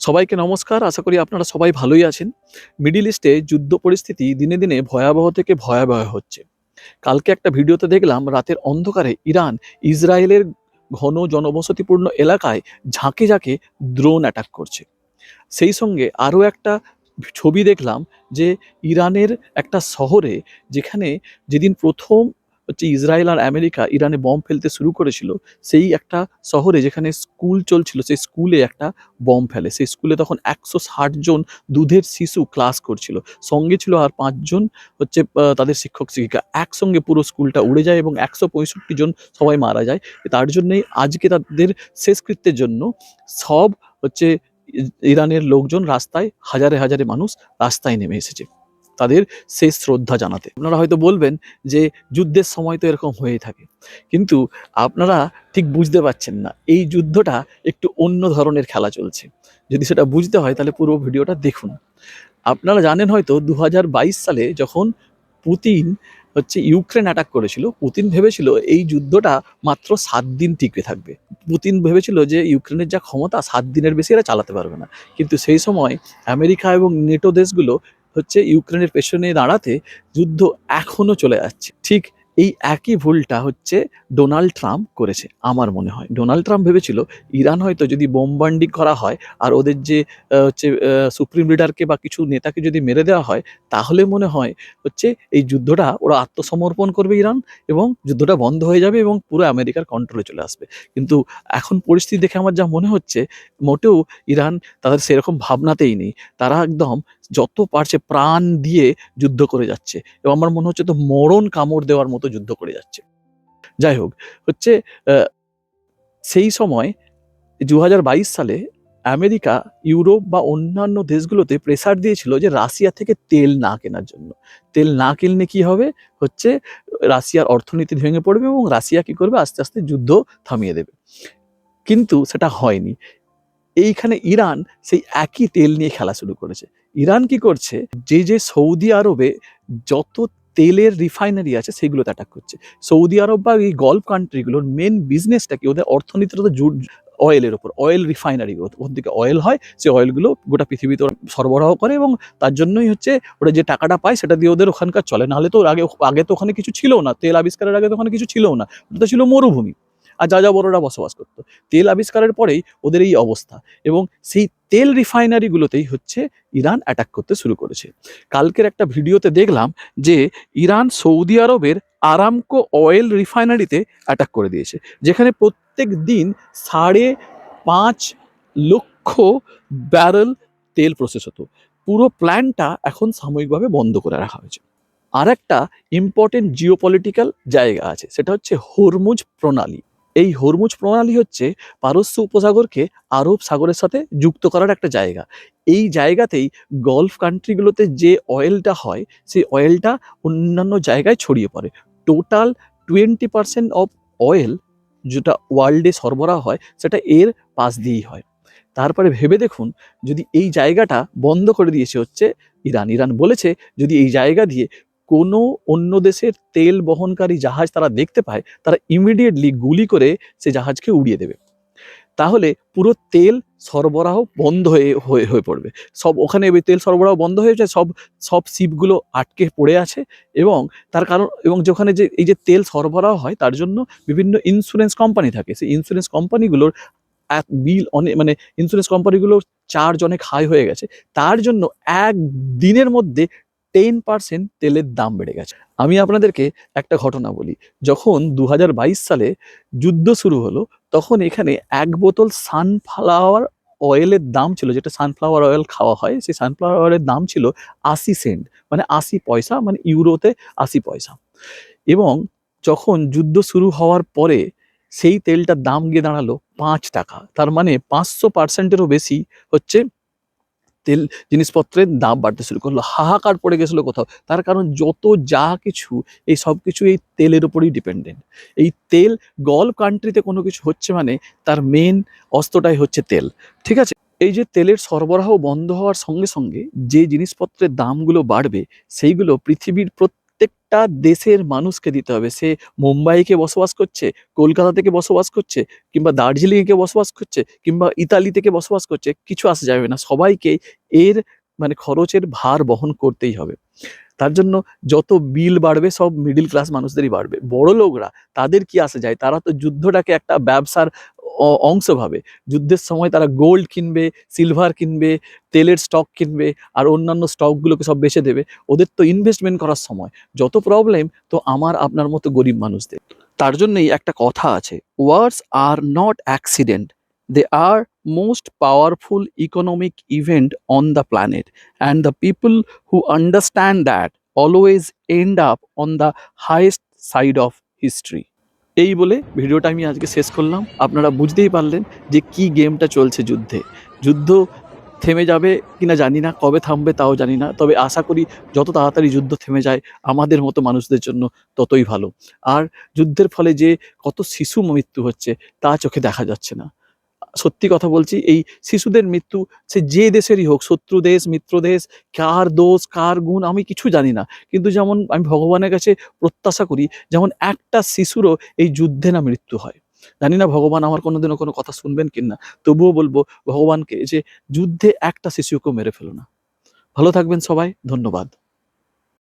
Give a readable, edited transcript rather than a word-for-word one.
সবাইকে নমস্কার। আশা করি আপনারা সবাই ভালোই আছেন। মিডল ইস্টে যুদ্ধ পরিস্থিতি দিনে দিনে ভয়াবহ থেকে ভয়াবহ হচ্ছে। কালকে একটা ভিডিওতে দেখলাম রাতের অন্ধকারে ইরান ইসরায়েলের ঘন জনবসতিপূর্ণ এলাকায় ঝাঁকে ঝাঁকে ড্রোন অ্যাটাক করছে। সেই সঙ্গে আরও একটা ছবি দেখলাম যে ইরানের একটা শহরে, যেখানে যেদিন প্রথম ইসরায়েল আর আমেরিকা ইরানে বম্ব ফেলতে শুরু করেছিল, সেই একটা শহরে যেখানে স্কুল চলছিল, সেই স্কুলে একটা বম্ব ফেলে। সেই স্কুলে তখন ১৬০ জন দুধের শিশু ক্লাস করছিল, সঙ্গে ছিল আর ৫ জন তাদের শিক্ষক শিক্ষিকা। একসঙ্গে পুরো স্কুলটা উড়ে যায় এবং ১৬৫ জন সবাই মারা যায়। তার জন্যই আজকে তাদের শেষকৃত্যের জন্য সব হচ্ছে ইরানের লোকজন রাস্তায়, হাজারে হাজারে মানুষ রাস্তায় নেমে এসেছে তাদের শেষ শ্রদ্ধা জানাতে। আপনারা হয়তো বলবেন যে যুদ্ধের সময় তো এরকম হয়েই থাকে, কিন্তু আপনারা ঠিক বুঝতে পারছেন না, এই যুদ্ধটা একটু অন্য ধরনের খেলা চলছে। যদি সেটা বুঝতে হয় তাহলে পুরো ভিডিওটা দেখুন। আপনারা জানেন হয়তো ২০২২ সালে যখন পুতিন ইউক্রেন অ্যাটাক করেছিল, পুতিন ভেবেছিল এই যুদ্ধটা মাত্র ৭ দিন টিকে থাকবে। পুতিন ভেবেছিল যে ইউক্রেনের যা ক্ষমতা ৭ দিনের বেশি এরা চালাতে পারবে না। কিন্তু সেই সময় আমেরিকা এবং নেটো দেশগুলো ইউক্রেনের পেছনে দাঁড়াতে যুদ্ধ এখনো চলে যাচ্ছে। ঠিক এই একই ভুলটা ডোনাল্ড ট্রাম্প করেছে। আমার মনে হয় ডোনাল্ড ট্রাম্প ভেবেছিল ইরান হয়তো যদি বোমবার্ডিং করা হয় আর ওদের যে সুপ্রিম লিডারকে বা কিছু নেতাকে যদি মেরে দেওয়া হয়, তাহলে মনে হয় এই যুদ্ধটা ওরা আত্মসমর্পণ করবে ইরান, এবং যুদ্ধটা বন্ধ হয়ে যাবে এবং পুরো আমেরিকার কন্ট্রোলে চলে আসবে। কিন্তু এখন পরিস্থিতি দেখে আমার যা মনে হচ্ছে, মোটেও ইরান তাদের সেরকম ভাবনাতেই নেই। তারা একদম যত পারছে প্রাণ দিয়ে যুদ্ধ করে যাচ্ছে, এবং আমার মনে হচ্ছে তো মরণ কামড় দেওয়ার মতো যুদ্ধ করে যাচ্ছে। যাই হোক, হচ্ছে আহ, সেই সময় ২০২২ সালে আমেরিকা, ইউরোপ বা অন্যান্য দেশগুলোতে প্রেসার দিয়েছিল যে রাশিয়া থেকে তেল না কেনার জন্য। তেল না কিনলে কি হবে, হচ্ছে রাশিয়ার অর্থনীতি ভেঙে পড়বে এবং রাশিয়া কি করবে, আস্তে আস্তে যুদ্ধ থামিয়ে দেবে। কিন্তু সেটা হয়নি। এইখানে ইরান সেই একই তেল নিয়ে খেলা শুরু করেছে। ইরান কি করছে, যে সৌদি আরবে যত তেলের রিফাইনারি আছে সেগুলোতে অ্যাটাক করছে। সৌদি আরব বা এই গলফ কান্ট্রিগুলোর মেন বিজনেসটা কি, ওদের অর্থনীতিটা তো অয়েলের ওপর, অয়েল রিফাইনারি, ওখান থেকে অয়েল হয়, সেই অয়েলগুলো গোটা পৃথিবীতে ওরা সরবরাহ করে, এবং তার জন্যই ওরা যে টাকাটা পায় সেটা দিয়ে ওদের ওখানকার চলে। নাহলে তো আগে আগে তো ওখানে কিছু ছিল না, তেল আবিষ্কারের আগে তো ওখানে কিছু ছিল না, ওটা তো ছিল মরুভূমি, আর যাযাবররা বসবাস করতো। তেল আবিষ্কারের পরেই ওদের এই অবস্থা, এবং সেই তেল রিফাইনারিগুলোতেই ইরান অ্যাটাক করতে শুরু করেছে। কালকের একটা ভিডিওতে দেখলাম যে ইরান সৌদি আরবের আরামকো অয়েল রিফাইনারিতে অ্যাটাক করে দিয়েছে, যেখানে প্রত্যেক দিন ৫.৫ লক্ষ ব্যারেল তেল প্রসেস হতো। পুরো প্ল্যান্টটা এখন সাময়িকভাবে বন্ধ করে রাখা হয়েছে। আর একটা ইম্পর্টেন্ট জিওপলিটিক্যাল জায়গা আছে, সেটা হরমুজ প্রণালী। এই হরমুজ প্রণালী পারস্য উপসাগরকে আরব সাগরের সাথে যুক্ত করার একটা জায়গা। এই জায়গাতেই গলফ কান্ট্রিগুলোতে যে অয়েলটা হয়, সেই অয়েলটা অন্যান্য জায়গায় ছড়িয়ে পড়ে। টোটাল 20% অফ অয়েল যেটা ওয়ার্ল্ডে সরবরাহ হয়, সেটা এর পাশ দিয়েই হয়। তারপরে ভেবে দেখুন, যদি এই জায়গাটা বন্ধ করে দিয়েছে ইরান বলেছে যদি এই জায়গা দিয়ে কোনো অন্য দেশের তেল বহনকারী জাহাজ তারা দেখতে পায়, তারা ইমিডিয়েটলি গুলি করে সে জাহাজকে উড়িয়ে দেবে। তাহলে পুরো তেল সরবরাহ বন্ধ হয়ে পড়বে। সব ওখানে তেল সরবরাহ বন্ধ হয়ে যায়, সব সব শিপগুলো আটকে পড়ে আছে। এবং তার কারণ, এবং যেখানে যে এই যে তেল সরবরাহ হয় তার জন্য বিভিন্ন ইন্স্যুরেন্স কোম্পানি থাকে, সেই ইন্স্যুরেন্স কোম্পানিগুলোর বিল অনেক, মানে ইন্স্যুরেন্স কোম্পানিগুলোর চার্জ অনেক হাই হয়ে গেছে। তার জন্য এক দিনের মধ্যে 10% তেলের দাম বেড়ে গেছে। আমি আপনাদেরকে একটা ঘটনা বলি। যখন ২০২২ সালে যুদ্ধ শুরু হলো, তখন এখানে ১ বোতল সানফ্লাওয়ার অয়েলের দাম ছিল, যেটা সানফ্লাওয়ার অয়েল খাওয়া হয়, সেই সানফ্লাওয়ার অয়েলের দাম ছিল ৮০ সেন্ট, মানে ৮০ পয়সা, মানে ইউরোতে ৮০ পয়সা। এবং যখন যুদ্ধ শুরু হওয়ার পরে সেই তেলটার দাম গিয়ে দাঁড়ালো ৫ টাকা। তার মানে ৫০০%-এরও বেশি তেল জিনিসপত্রের দাম বাড়তে শুরু করলো। হাহাকার পড়ে গেছিলো কোথাও। তার কারণ যত যা কিছু, এই সব কিছু এই তেলের উপরেই ডিপেন্ডেন্ট। এই তেল, গলফ কান্ট্রিতে কোনো কিছু হচ্ছে মানে তার মেন অস্ত্রটাই তেল। ঠিক আছে? এই যে তেলের সরবরাহ বন্ধ হওয়ার সঙ্গে সঙ্গে যে জিনিসপত্রের দামগুলো বাড়বে, সেইগুলো পৃথিবীর প্রত্যেকটা একটা দেশের মানুষকে দিতে হবে। সে মুম্বাইকে বসবাস করছে, কলকাতা থেকে বসবাস করছে, কিংবা দার্জিলিংয়ে বসবাস করছে, কিংবা ইতালি থেকে বসবাস করছে, কিছু আসে যাবে না। সবাইকে এর মানে খরচের ভার বহন করতেই হবে। তার জন্য যত বিল বাড়বে সব মিডল ক্লাস মানুষদেরই বাড়বে। বড়লোকরা তাদের কি আসে যায়? তারা তো যুদ্ধটাকে একটা ব্যবসার অংশ ভাবে। যুদ্ধের সময় তারা গোল্ড কিনবে, সিলভার কিনবে, তেলের স্টক কিনবে, আর অন্যান্য স্টকগুলোকে সব বেচে দেবে। ওদের তো ইনভেস্টমেন্ট করার সময়। যত প্রবলেম তো আমার আপনার মতো গরিব মানুষদের। তার জন্যই একটা কথা আছে, wars are not accident, they are most powerful economic event on the planet, and the people who understand that always end up on the highest side of history. এই বলে ভিডিওটা আমি আজকে শেষ করলাম। আপনারা বুঝতেই পারলেন যে কি গেমটা চলছে যুদ্ধে। যুদ্ধ থেমে যাবে কিনা জানি না, কবে থামবে তাও জানি না। তবে আশা করি যত তাড়াতাড়ি যুদ্ধ থেমে যায় আমাদের মতো মানুষদের জন্য ততই ভালো। আর যুদ্ধের ফলে যে কত শিশু মৃত্যু হচ্ছে তা চোখে দেখা যাচ্ছে না। সত্যি কথা বলছি, এই শিশুদের মৃত্যু সে যে দেশেরই হোক, শত্রু দেশ, মিত্র দেশ, কার দোষ কার গুণ আমি কিছু জানি না, কিন্তু যেমন আমি ভগবানের কাছে প্রত্যাশা করি যেমন একটা শিশুরও এই যুদ্ধে না মৃত্যু হয়। জানি না ভগবান আমার কোনোদিনও কোনো কথা শুনবেন কিনা, তবুও বলবো ভগবানকে যে যুদ্ধে একটা শিশুকেও মেরে ফেলো না। ভালো থাকবেন সবাই, ধন্যবাদ।